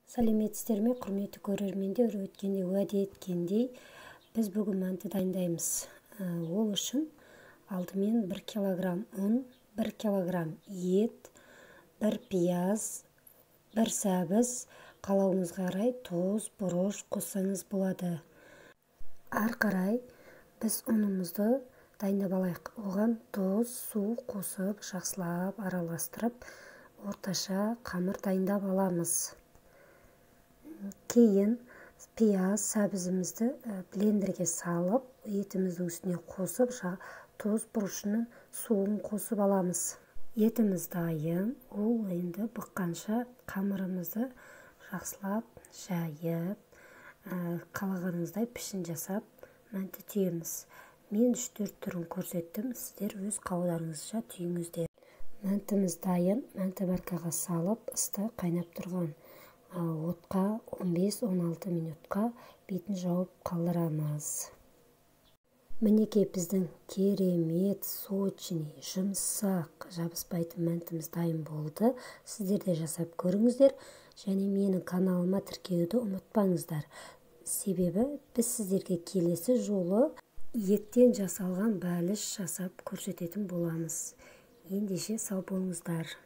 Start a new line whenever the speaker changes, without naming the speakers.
Сәлеметсіздер ме, құрметті көрермендер? Өткенде уәде еткендей, біз бүгін мәнті дайындаймыз. Ол үшін алдымен 1 килограмм ұн, 1 килограмм ет, 1 пияз, 1 сәбіз, қалауыңызға қарай тұз, бұрыш қоссаңыз болады. Ары қарай біз ұнымызды дайындап алайық. Оған тұз, су қосып, жақсылап араластырып, орташа қамыр дайындап аламыз. Кейін пияз, сәбізімізді блендерге салып, етіміздің үстіне қосып, тұз, бұрышының суын қосып аламыз. Етіміз дайын, ол енді быққанша қамырымызды жақсылап жайып, қалағаныңыздай пішін жасап, мәнті түйеміз. Мен 3-4 түрін көрсеттім, сіздер өз қалаударыңызша түйіңіздер. Мәнтіміз дайын, мәнті баркаға салып, ысты қайнап тұрған отқа 15-16 минутқа бетін жауып қалдырамыз. Мінекей біздің керемет, сочный, жұмсақ, жабыспайтын мәнтіміз дайын болды. Сіздер де жасап көріңіздер, және менің каналыма тіркеуді ұмытпаңыздар. Себебі біз сіздерге келесі жолы еттен жасалған бәліш жасап көрсететін боламыз. Ендеше сау болыңыздар.